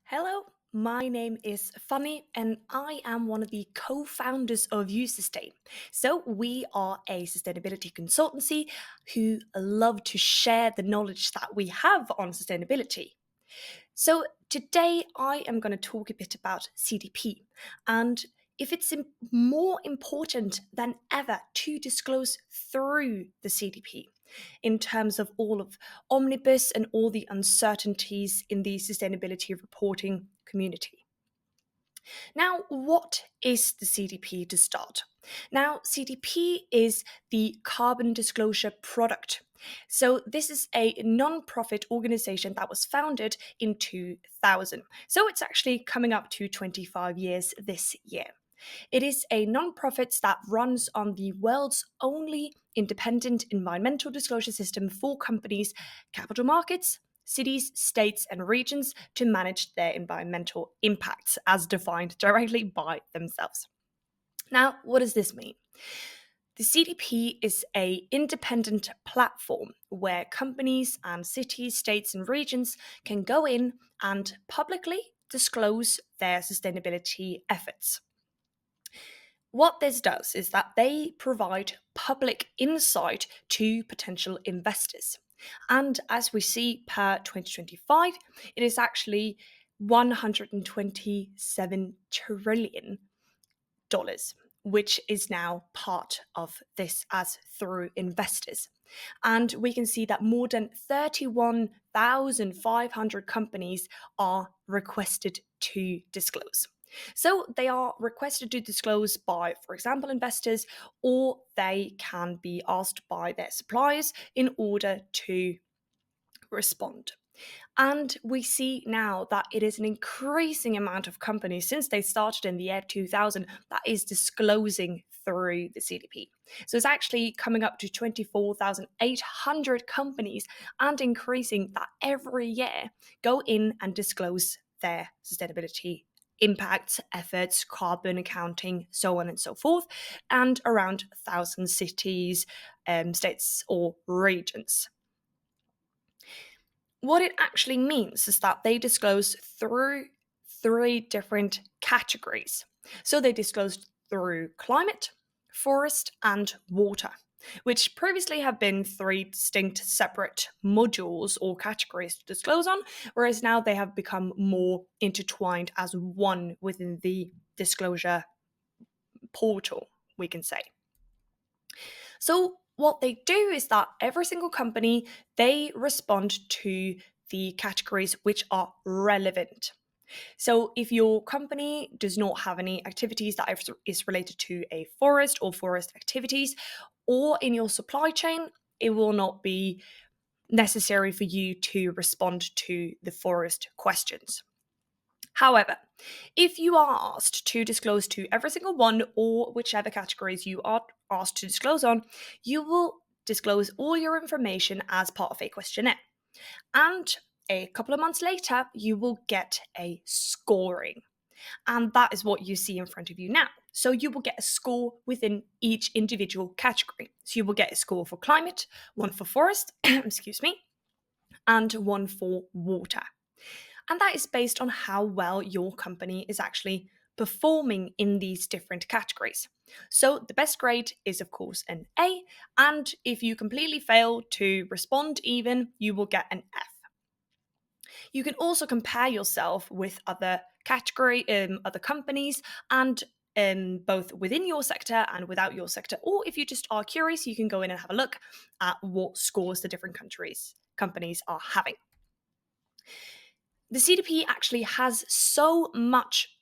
Hello, my name is Fanny and I am one of the co-founders of YouSustain. So we are a sustainability consultancy who love to share the knowledge that we have on sustainability. So today I am going to talk a bit about CDP and if it's more important than ever to disclose through the CDP in terms of all of omnibus and all the uncertainties in the sustainability reporting community. Now, what is the CDP to start? Now, CDP is the Carbon Disclosure Product. So, this is a non-profit organization that was founded in 2000. So, it's actually coming up to 25 years this year. It is a non-profit that runs on the world's only independent environmental disclosure system for companies, capital markets, cities, states, and regions to manage their environmental impacts as defined directly by themselves. Now, what does this mean? The CDP is an independent platform where companies and cities, states, and regions can go in and publicly disclose their sustainability efforts. What this does is that they provide public insight to potential investors. And as we see per 2025, it is actually $127 trillion, which is now part of this as through investors. And we can see that more than 31,500 companies are requested to disclose. So they are requested to disclose by, for example, investors, or they can be asked by their suppliers in order to respond. And we see now that it is an increasing amount of companies since they started in the year 2000 that is disclosing through the CDP. So it's actually coming up to 24,800 companies and increasing that every year go in and disclose their sustainability impacts, efforts, carbon accounting, so on and so forth, and around 1,000 cities, states, or regions. What it actually means is that they disclose through three different categories. So they disclosed through climate, forest, and water, which previously have been three distinct separate modules or categories to disclose on, whereas now they have become more intertwined as one within the disclosure portal, we can say. So what they do is that every single company, they respond to the categories which are relevant. So if your company does not have any activities that is related to a forest or forest activities, or in your supply chain, it will not be necessary for you to respond to the forest questions. However, if you are asked to disclose to every single one or whichever categories you are asked to disclose on, you will disclose all your information as part of a questionnaire. And a couple of months later, you will get a scoring. And that is what you see in front of you now. So you will get a score within each individual category. So you will get a score for climate, one for forest, excuse me, and one for water. And that is based on how well your company is actually performing in these different categories. So the best grade is, of course, an A, and if you completely fail to respond even, you will get an F. You can also compare yourself with other other companies, and both within your sector and without your sector. Or if you just are curious, you can go in and have a look at what scores the different companies are having. The CDP actually has so much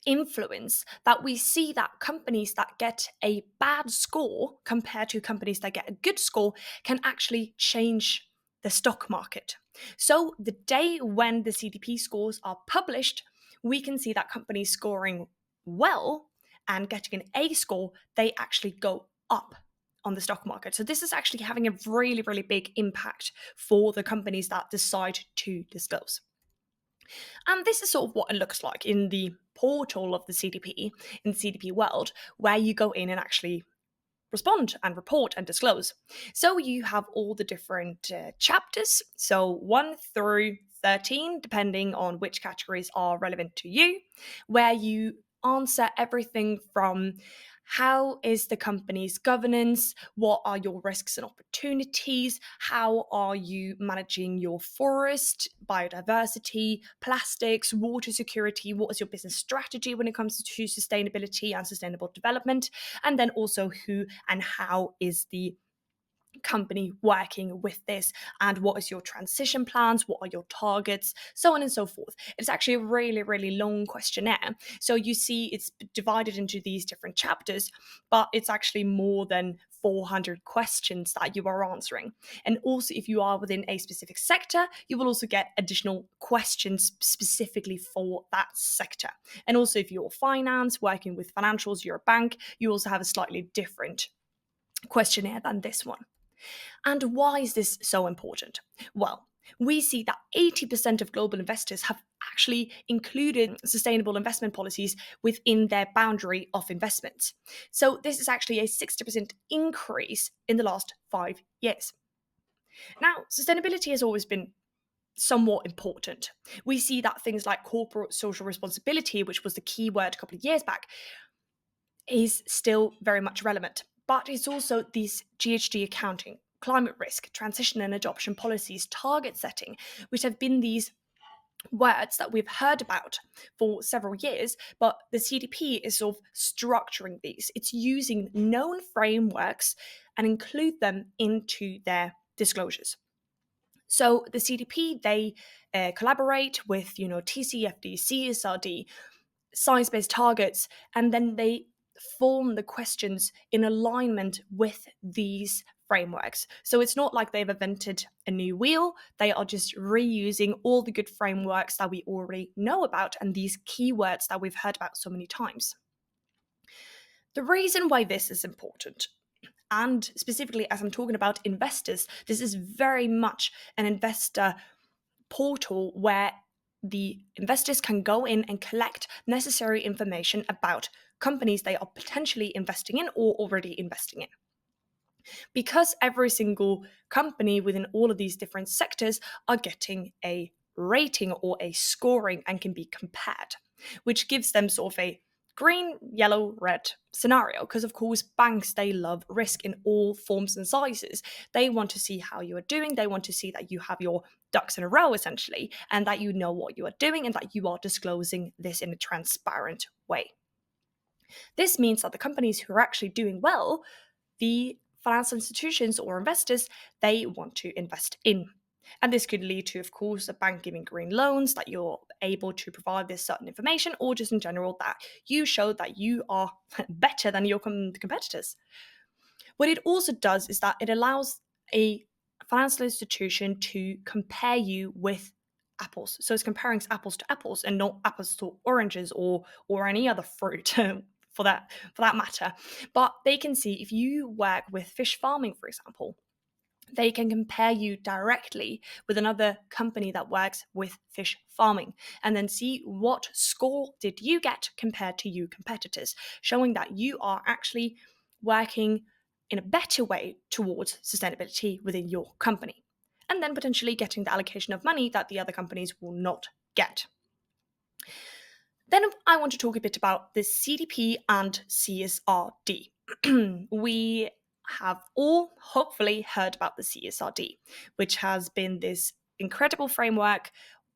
influence that we see that companies that get a bad score compared to companies that get a good score can actually change the stock market. So the day when the CDP scores are published, we can see that companies scoring well and getting an A score, they actually go up on the stock market. So this is actually having a really, really big impact for the companies that decide to disclose. And this is sort of what it looks like in the portal of the CDP, in the CDP world, where you go in and actually respond and report and disclose. So you have all the different chapters, so 1 through 13, depending on which categories are relevant to you, where you answer everything from how is the company's governance? What are your risks and opportunities? How are you managing your forest, biodiversity, plastics, water security? What is your business strategy when it comes to sustainability and sustainable development? And then also who and how is the company working with this, and what is your transition plans, what are your targets, so on and so forth. It's actually a really, really long questionnaire, so you see it's divided into these different chapters, but it's actually more than 400 questions that you are answering. And also, if you are within a specific sector, you will also get additional questions specifically for that sector. And also, if you're finance, working with financials, you're a bank, you also have a slightly different questionnaire than this one. And why is this so important? Well, we see that 80% of global investors have actually included sustainable investment policies within their boundary of investments. So, this is actually a 60% increase in the last 5 years. Now, sustainability has always been somewhat important. We see that things like corporate social responsibility, which was the key word a couple of years back, is still very much relevant. But it's also these GHG accounting, climate risk, transition and adoption policies, target setting, which have been these words that we've heard about for several years, but the CDP is sort of structuring these. It's using known frameworks and include them into their disclosures. So the CDP, they collaborate with, TCFD, CSRD, science-based targets, and then they form the questions in alignment with these frameworks. So it's not like they've invented a new wheel, they are just reusing all the good frameworks that we already know about and these keywords that we've heard about so many times. The reason why this is important, and specifically as I'm talking about investors, this is very much an investor portal where the investors can go in and collect necessary information about companies they are potentially investing in or already investing in. Because every single company within all of these different sectors are getting a rating or a scoring and can be compared, which gives them sort of a green, yellow, red scenario. Because, of course, banks, they love risk in all forms and sizes. They want to see how you are doing. They want to see that you have your ducks in a row, essentially, and that you know what you are doing and that you are disclosing this in a transparent way. This means that the companies who are actually doing well, the financial institutions or investors, they want to invest in. And this could lead to, of course, a bank giving green loans, that you're able to provide this certain information, or just in general that you show that you are better than your competitors. What it also does is that it allows a financial institution to compare you with apples. So it's comparing apples to apples and not apples to oranges or any other fruit for that matter. But they can see if you work with fish farming, for example, they can compare you directly with another company that works with fish farming and then see what score did you get compared to you competitors, showing that you are actually working in a better way towards sustainability within your company, and then potentially getting the allocation of money that the other companies will not get. Then I want to talk a bit about the CDP and CSRD. We have all hopefully heard about the CSRD, which has been this incredible framework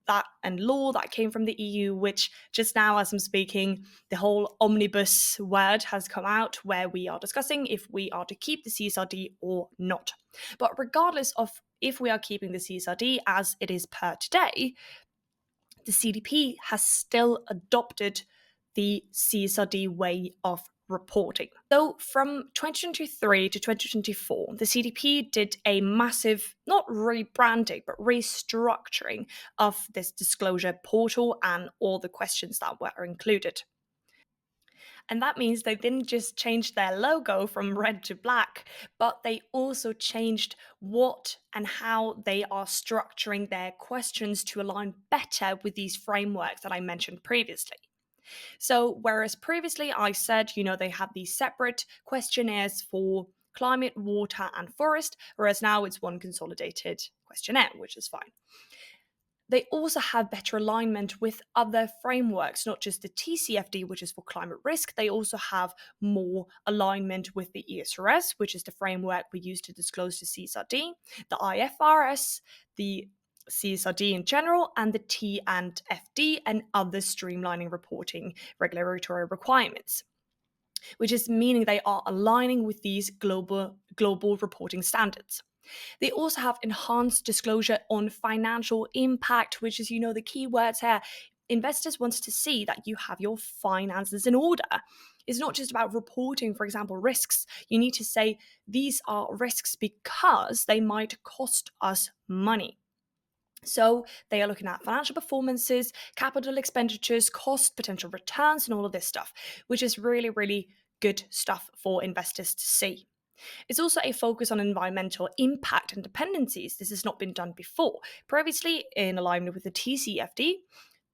that and law that came from the EU, which just now, as I'm speaking, the whole omnibus word has come out where we are discussing if we are to keep the CSRD or not. But regardless of if we are keeping the CSRD as it is per today, the CDP has still adopted the CSRD way of reporting. So from 2023 to 2024, the CDP did a massive, not rebranding, but restructuring of this disclosure portal and all the questions that were included. And that means they didn't just change their logo from red to black, but they also changed what and how they are structuring their questions to align better with these frameworks that I mentioned previously. So, whereas previously I said, they had these separate questionnaires for climate, water, and forest, whereas now it's one consolidated questionnaire, which is fine. They also have better alignment with other frameworks, not just the TCFD, which is for climate risk. They also have more alignment with the ESRS, which is the framework we use to disclose the CSRD, the IFRS, the CSRD in general, and the T and FD and other streamlining reporting regulatory requirements, which is meaning they are aligning with these global reporting standards. They also have enhanced disclosure on financial impact, which is, the key words here. Investors want to see that you have your finances in order. It's not just about reporting, for example, risks. You need to say these are risks because they might cost us money. So they are looking at financial performances, capital expenditures, cost, potential returns, and all of this stuff, which is really, really good stuff for investors to see. It's also a focus on environmental impact and dependencies. This has not been done before. Previously, in alignment with the TCFD,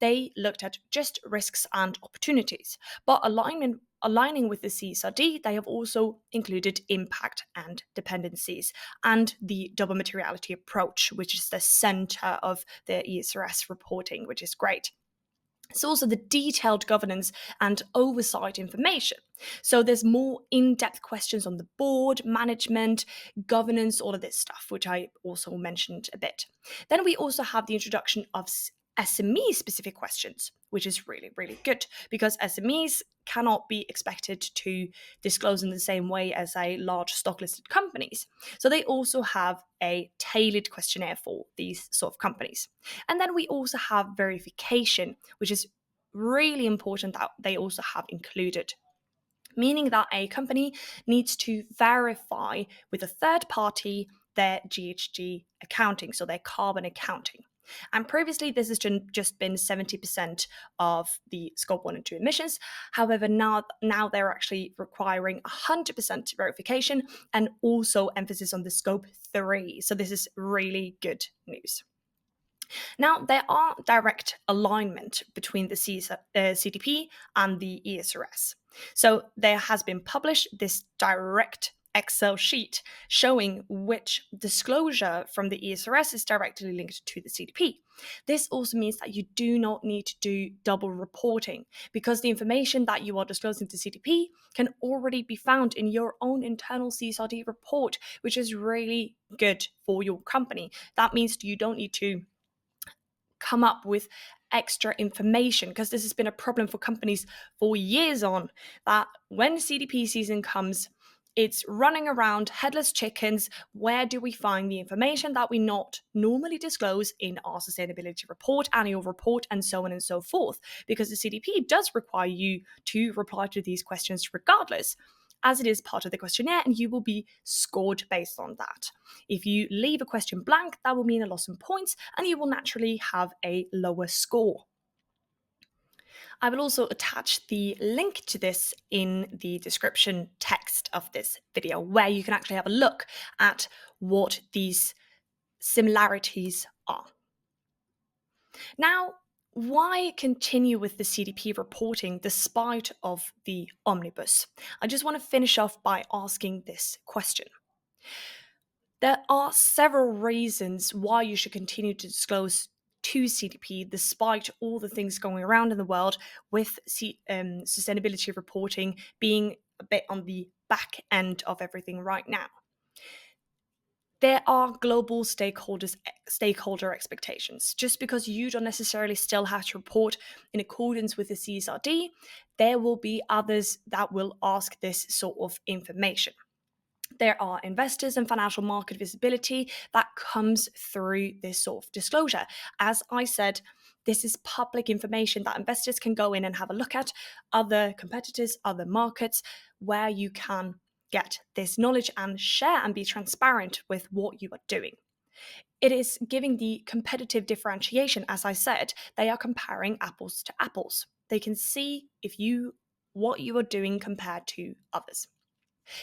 they looked at just risks and opportunities. But aligning with the CSRD, they have also included impact and dependencies and the double materiality approach, which is the center of the ESRS reporting, which is great. It's also the detailed governance and oversight information. So there's more in-depth questions on the board, management, governance, all of this stuff, which I also mentioned a bit. Then we also have the introduction of SME-specific questions, which is really, really good because SMEs cannot be expected to disclose in the same way as a large stock-listed companies. So they also have a tailored questionnaire for these sort of companies. And then we also have verification, which is really important that they also have included, meaning that a company needs to verify with a third party their GHG accounting, so their carbon accounting. And previously, this has just been 70% of the Scope 1 and 2 emissions. However, now they're actually requiring 100% verification and also emphasis on the Scope 3. So this is really good news. Now, there are direct alignment between the CDP and the ESRS. So there has been published this direct Excel sheet showing which disclosure from the ESRS is directly linked to the CDP. This also means that you do not need to do double reporting because the information that you are disclosing to CDP can already be found in your own internal CSRD report, which is really good for your company. That means you don't need to come up with extra information, because this has been a problem for companies for years on, that when CDP season comes, it's running around headless chickens. Where do we find the information that we not normally disclose in our sustainability report, annual report, and so on and so forth? Because the CDP does require you to reply to these questions regardless, as it is part of the questionnaire, and you will be scored based on that. If you leave a question blank, that will mean a loss in points, and you will naturally have a lower score. I will also attach the link to this in the description text of this video, where you can actually have a look at what these similarities are. Now, why continue with the CDP reporting despite of the omnibus? I just want to finish off by asking this question. There are several reasons why you should continue to disclose to CDP despite all the things going around in the world, with sustainability reporting being a bit on the back end of everything right now. There are global stakeholder expectations. Just because you don't necessarily still have to report in accordance with the CSRD, there will be others that will ask this sort of information. There are investors and financial market visibility that comes through this sort of disclosure. As I said, this is public information that investors can go in and have a look at, other competitors, other markets, where you can get this knowledge and share and be transparent with what you are doing. It is giving the competitive differentiation. As I said, they are comparing apples to apples. They can see what you are doing compared to others.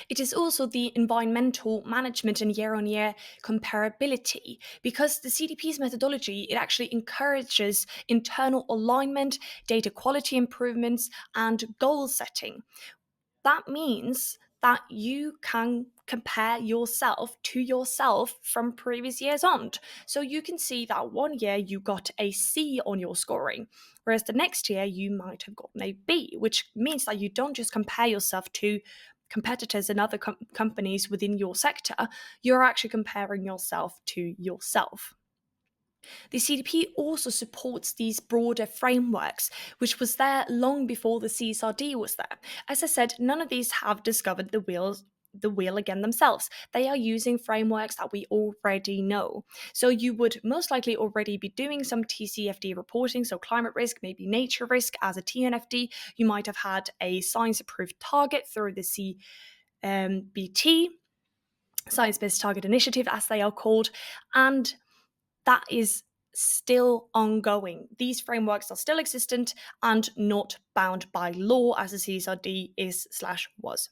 It is also the environmental management and year-on-year comparability, because the CDP's methodology, it actually encourages internal alignment, data quality improvements, and goal setting. That means that you can compare yourself to yourself from previous years on. So you can see that one year you got a C on your scoring, whereas the next year you might have gotten a B, which means that you don't just compare yourself to competitors and other companies within your sector, you're actually comparing yourself to yourself. The CDP also supports these broader frameworks, which was there long before the CSRD was there. As I said, none of these have discovered the wheel again themselves. They are using frameworks that we already know. So you would most likely already be doing some TCFD reporting, so climate risk, maybe nature risk as a TNFD. You might have had a science-approved target through the CBT, Science-Based Target Initiative, as they are called, and that is still ongoing. These frameworks are still existent and not bound by law as the CSRD is/was.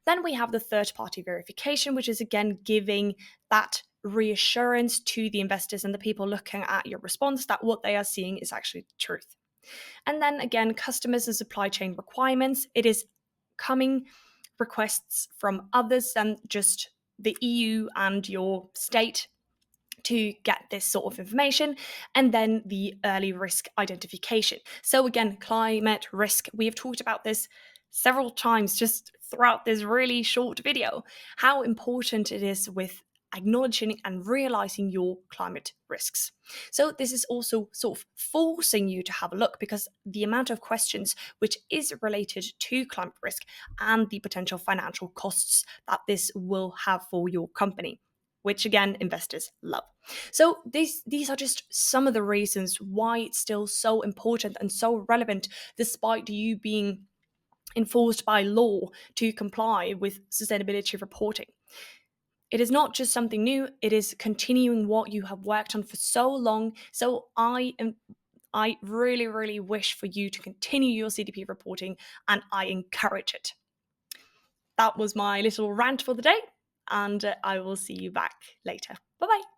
Then we have the third-party verification, which is again giving that reassurance to the investors and the people looking at your response that what they are seeing is actually the truth. And then again, customers and supply chain requirements. It is coming requests from others than just the EU and your state to get this sort of information, and then the early risk identification. So again, climate risk, we have talked about this several times just throughout this really short video, how important it is with acknowledging and realizing your climate risks. So this is also sort of forcing you to have a look, because the amount of questions which is related to climate risk and the potential financial costs that this will have for your company, which again, investors love. So these are just some of the reasons why it's still so important and so relevant, despite you being enforced by law to comply with sustainability reporting. It is not just something new, it is continuing what you have worked on for so long. So I really, really wish for you to continue your CDP reporting, and I encourage it. That was my little rant for the day, and I will see you back later. Bye-bye.